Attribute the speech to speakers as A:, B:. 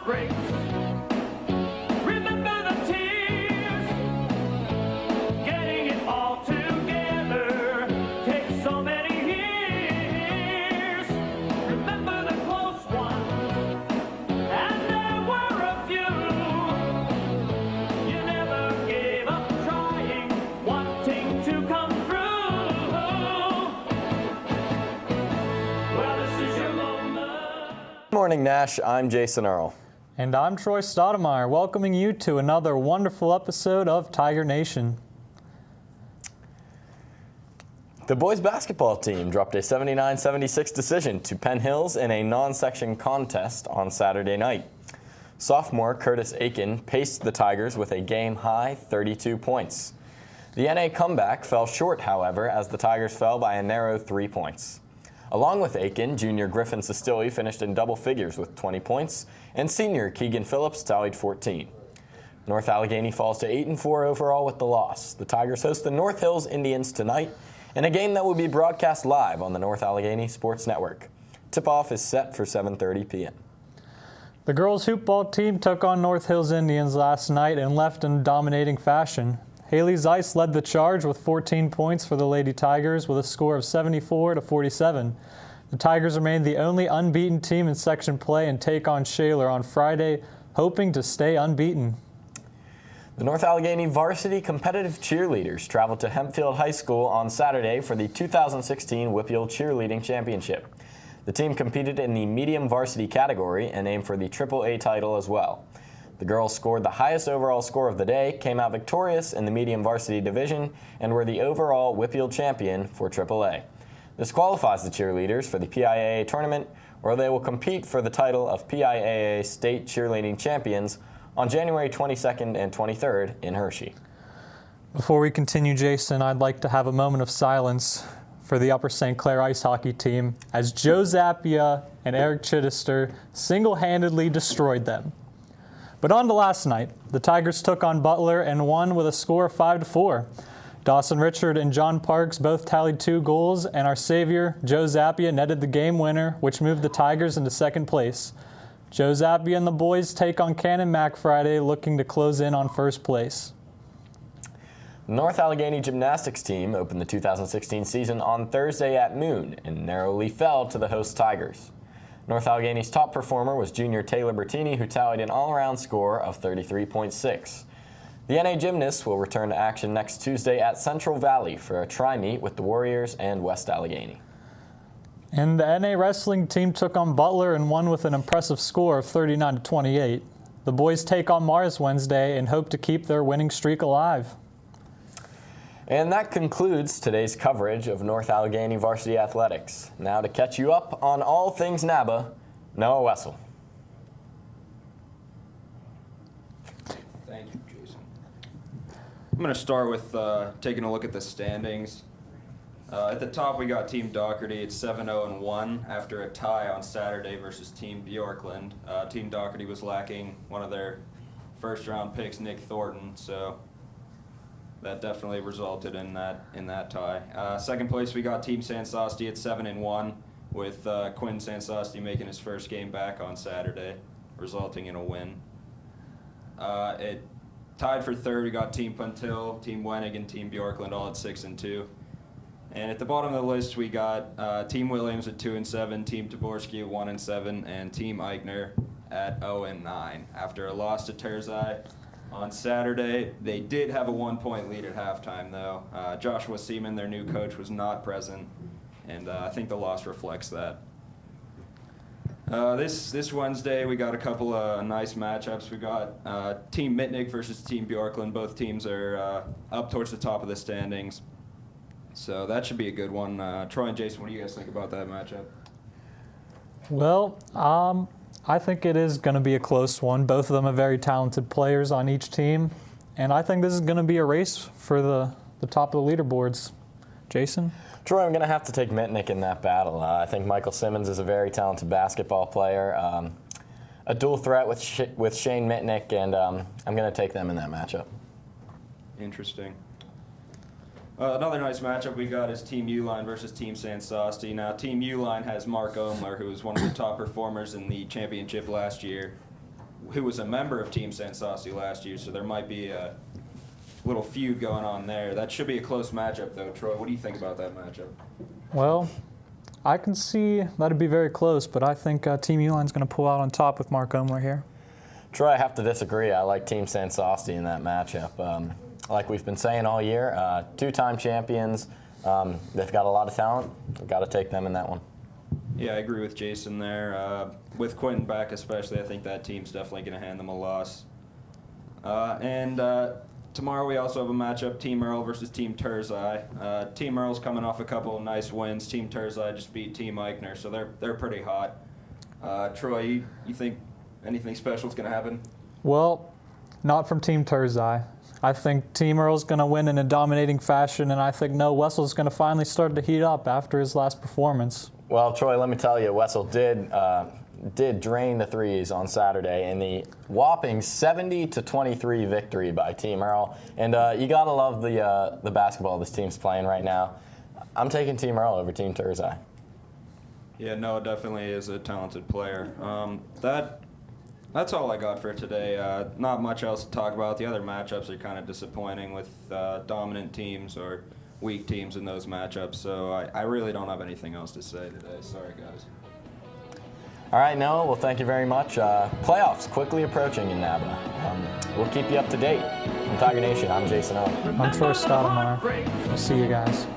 A: heartbreaks. Remember the tears. Getting it all together takes so many years. Remember the close ones, and there were a few. You never gave up trying, wanting to come through. Well, this is your moment.
B: Good morning, Nash. I'm Jason Earl.
C: And I'm Troy Stoudemire, welcoming you to another wonderful episode of Tiger Nation.
B: The boys basketball team dropped a 79-76 decision to Penn Hills in a non-section contest on Saturday night. Sophomore Curtis Aiken paced the Tigers with a game-high 32 points. The NA comeback fell short, however, as the Tigers fell by a narrow 3 points. Along with Aiken, junior Griffin Sestilli finished in double figures with 20 points, and senior Keegan Phillips tallied 14. North Allegheny falls to 8-4 overall with the loss. The Tigers host the North Hills Indians tonight in a game that will be broadcast live on the North Allegheny Sports Network. Tip-off is set for 7:30 p.m.
C: The girls' hoopball team took on North Hills Indians last night and left in dominating fashion. Haley Zeiss led the charge with 14 points for the Lady Tigers with a score of 74-47. The Tigers remain the only unbeaten team in section play and take on Shaler on Friday, hoping to stay unbeaten.
B: The North Allegheny varsity competitive cheerleaders traveled to Hempfield High School on Saturday for the 2016 WPIAL Cheerleading Championship. The team competed in the medium varsity category and aimed for the AAA title as well. The girls scored the highest overall score of the day, came out victorious in the medium varsity division, and were the overall WPIAL champion for AAA. This qualifies the cheerleaders for the PIAA tournament, where they will compete for the title of PIAA State Cheerleading Champions on January 22nd and 23rd in Hershey.
C: Before we continue, Jason, I'd like to have a moment of silence for the Upper St. Clair ice hockey team as Joe Zappia and Eric Chittister single-handedly destroyed them. But on to last night. The Tigers took on Butler and won with a score of 5-4. Dawson Richard and John Parks both tallied 2 goals, and our savior, Joe Zappia, netted the game winner, which moved the Tigers into second place. Joe Zappia and the boys take on Cannon Mac Friday, looking to close in on first place.
B: The North Allegheny gymnastics team opened the 2016 season on Thursday at noon and narrowly fell to the host Tigers. North Allegheny's top performer was junior Taylor Bertini, who tallied an all-around score of 33.6. The NA gymnasts will return to action next Tuesday at Central Valley for a tri-meet with the Warriors and West Allegheny.
C: And the NA wrestling team took on Butler and won with an impressive score of 39-28. The boys take on Mars Wednesday and hope to keep their winning streak alive.
B: And that concludes today's coverage of North Allegheny varsity athletics. Now to catch you up on all things NABA, Noah Wessel.
D: Thank you, Jason. I'm going to start with taking a look at the standings. At the top, we got Team Doherty at 7-0-1 after a tie on Saturday versus Team Bjorkland. Team Doherty was lacking one of their first-round picks, Nick Thornton, so that definitely resulted in that tie. Second place, we got Team Sansosti at 7-1, with Quinn Sansosti making his first game back on Saturday, resulting in a win. It tied for third, we got Team Puntill, Team Wenig, and Team Bjorkland all at 6-2. And at the bottom of the list, we got Team Williams at 2-7, Team Taborski at 1-7, and Team Eichner at 0-9. After a loss to Terzai on Saturday, they did have a 1-point lead at halftime, though. Joshua Seaman, their new coach, was not present, and I think the loss reflects that. This Wednesday, we got a couple of nice matchups. We got Team Mitnick versus Team Bjorkland. Both teams are up towards the top of the standings, so that should be a good one. Troy and Jason, what do you guys think about that matchup?
C: Well, I think it is going to be a close one. Both of them are very talented players on each team, and I think this is going to be a race for the top of the leaderboards. Jason?
B: Troy, I'm going to have to take Mitnick in that battle. I think Michael Simmons is a very talented basketball player, a dual threat with Shane Mitnick, and I'm going to take them in that matchup.
D: Interesting. Another nice matchup we got is Team Uline versus Team Sansosti. Now, Team Uline has Mark Omler, who was one of the top performers in the championship last year. who was a member of Team San Saucy last year, so there might be a little feud going on there. That should be a close matchup, though. Troy, what do you think about that matchup?
C: Well, I can see that'd be very close, but I think Team Uline's going to pull out on top with Mark Omler here.
B: Troy, I have to disagree. I like Team San Saucy in that matchup. Like we've been saying all year, two-time champions. They've got a lot of talent. We've got to take them in that one.
D: Yeah, I agree with Jason there. With Quentin back especially, I think that team's definitely going to hand them a loss. Tomorrow we also have a matchup, Team Earl versus Team Turzai. Team Earl's coming off a couple of nice wins. Team Turzai just beat Team Eichner, so they're pretty hot. Troy, you think anything special is going to happen?
C: Well, not from Team Turzai. I think Team Earl's going to win in a dominating fashion, and I think Noah Wessel's going to finally start to heat up after his last performance.
B: Well, Troy, let me tell you, Wessel did drain the threes on Saturday in the whopping 70-23 victory by Team Earl. And you got to love the basketball this team's playing right now. I'm taking Team Earl over Team Turzai.
D: Yeah, Noah definitely is a talented player. That's all I got for today. Not much else to talk about. The other matchups are kind of disappointing with dominant teams or weak teams in those matchups. So I really don't have anything else to say today. Sorry, guys.
B: All right, Noah, well, thank you very much. Playoffs quickly approaching in NABA. We'll keep you up to date. From Tiger Nation, I'm Jason O.
C: I'm Troy Stoudemire. We'll see you guys.